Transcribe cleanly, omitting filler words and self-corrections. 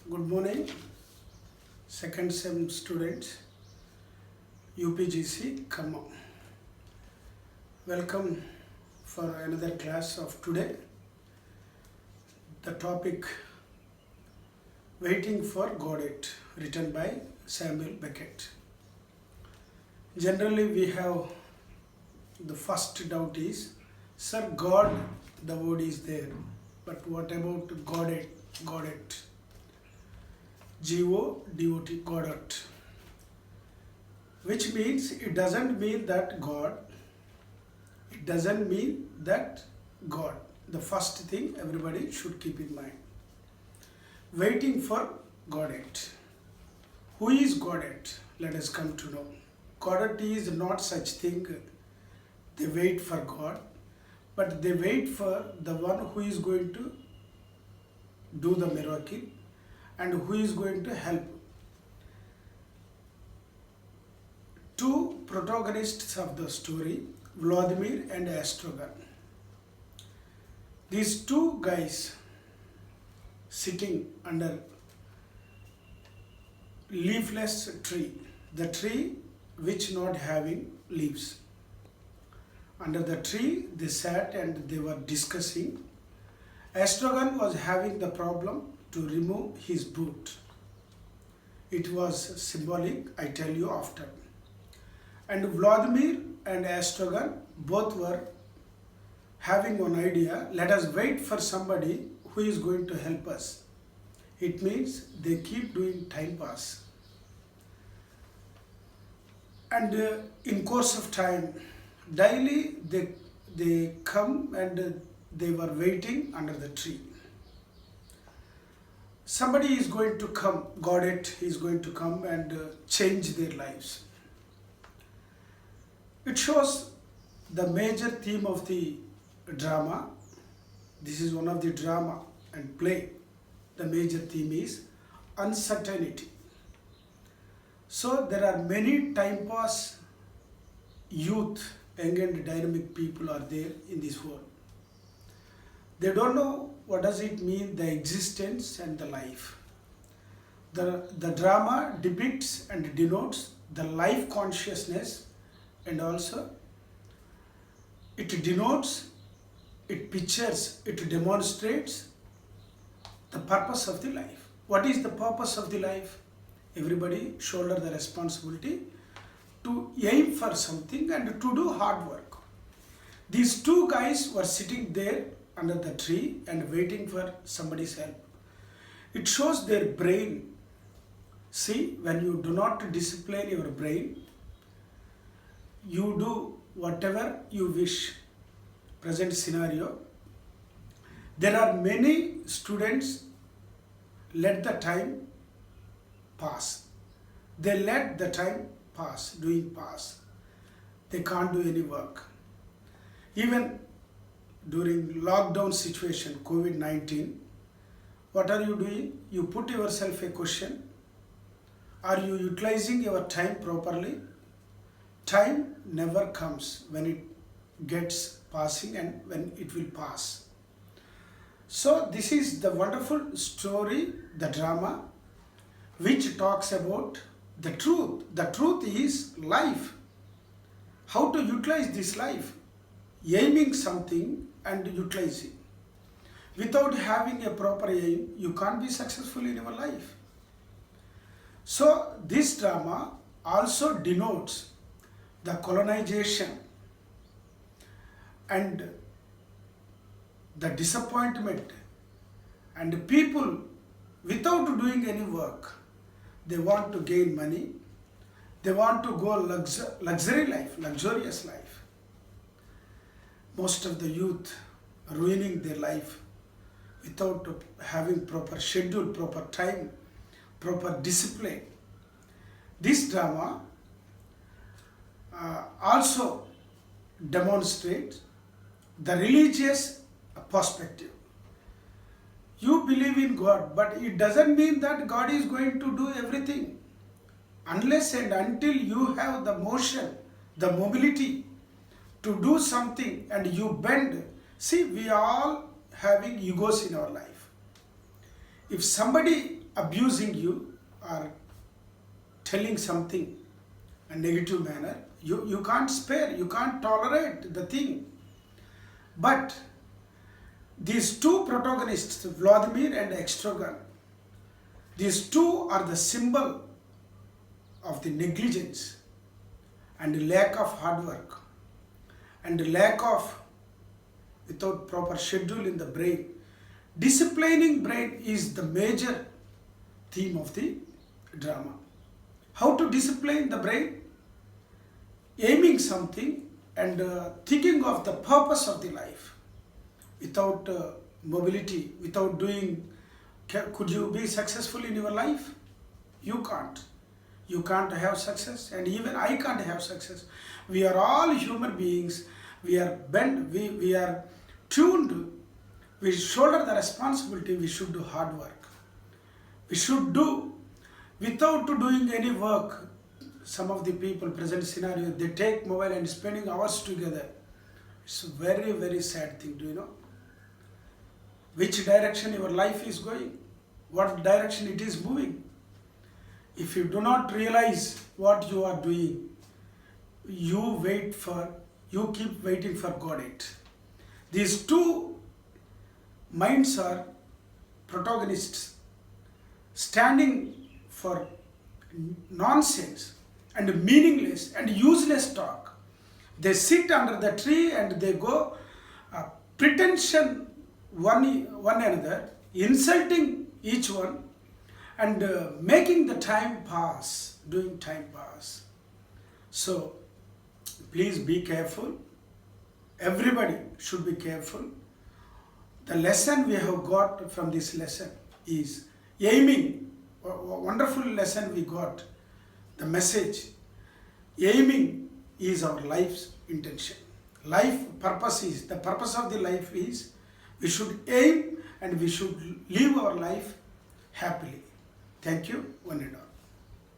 Good morning, second sem students, UPGC Khammam. Welcome for another class of today. The topic Waiting for Godot, written by Samuel Beckett. Generally, we have the first doubt is, Sir, God, the word is there, but what about Godot? G-O-D-O-T, Godot, which means it doesn't mean that God. It doesn't mean that God. The first thing everybody should keep in mind. Waiting for Godot. Who is Godot? Let us come to know. Godot is not such thing. They wait for God, but they wait for the one who is going to do the miracle and who is going to help. Two protagonists of the story, Vladimir and Astrogan. These two guys sitting under leafless tree, the tree which not having leaves. Under the tree they sat and they were discussing. Astrogan was having the problem to remove his boot. It was symbolic, I tell you after. And Vladimir and Astrogan both were having one idea, let us wait for somebody who is going to help us. It means they keep doing time pass. And in course of time, daily they come and they were waiting under the tree. Somebody is going to come, Godot is going to come and change their lives. It shows the major theme of the drama. This is one of the drama and play. The major theme is uncertainty. So there are many time pass youth, young and dynamic people are there in this world. They don't know what does it mean, the existence and the life. The drama depicts and denotes the life consciousness, and also it denotes, it pictures, it demonstrates the purpose of the life. What is the purpose of the life? Everybody shoulder the responsibility to aim for something and to do hard work. These two guys were sitting there under the tree and waiting for somebody's help. It shows their brain. See, when you do not discipline your brain, you do whatever you wish. Present scenario, there are many students let the time pass. They let the time pass, doing pass. They can't do any work. Even during lockdown situation, COVID-19, what are you doing? You put yourself a question. Are you utilizing your time properly? Time never comes when it gets passing and when it will pass. So this is the wonderful story, the drama, which talks about the truth. The truth is life. How to utilize this life? Aiming something and utilizing. Without having a proper aim, you can't be successful in your life. So this drama also denotes the colonization and the disappointment, and people without doing any work, they want to gain money, they want to go luxury life, luxurious life. Most of the youth ruining their life without having proper schedule, proper time, proper discipline. This drama also demonstrates the religious perspective. You believe in God, but it doesn't mean that God is going to do everything. Unless and until you have the motion, the mobility to do something and you bend. See, we are all having egos in our life. If somebody abusing you or telling something a negative manner, you can't spare, you can't tolerate the thing. But these two protagonists, Vladimir and Extrogan, these two are the symbol of the negligence and lack of hard work and lack of without proper schedule in the brain. Disciplining brain is the major theme of the drama. How to discipline the brain? Aiming something and thinking of the purpose of the life. Without mobility, without doing, could you be successful in your life? You can't. You can't have success, and even I can't have success. We are all human beings. We are bent, we are tuned. We shoulder the responsibility. We should do hard work. We should do without doing any work. Some of the people, present scenario, they take mobile and spending hours together. It's a very, very sad thing, do you know? Which direction your life is going, what direction it is moving. If you do not realize what you are doing, you keep waiting for Godot. These two minds are protagonists standing for nonsense and meaningless and useless talk. They sit under the tree and they go pretension one another, insulting each one and making the time pass, doing time pass. So please be careful. Everybody should be careful. The lesson we have got from this lesson is aiming. A wonderful lesson we got. The message. Aiming is our life's intention. Life purpose is, the purpose of the life is we should aim and we should live our life happily. Thank you, one and all.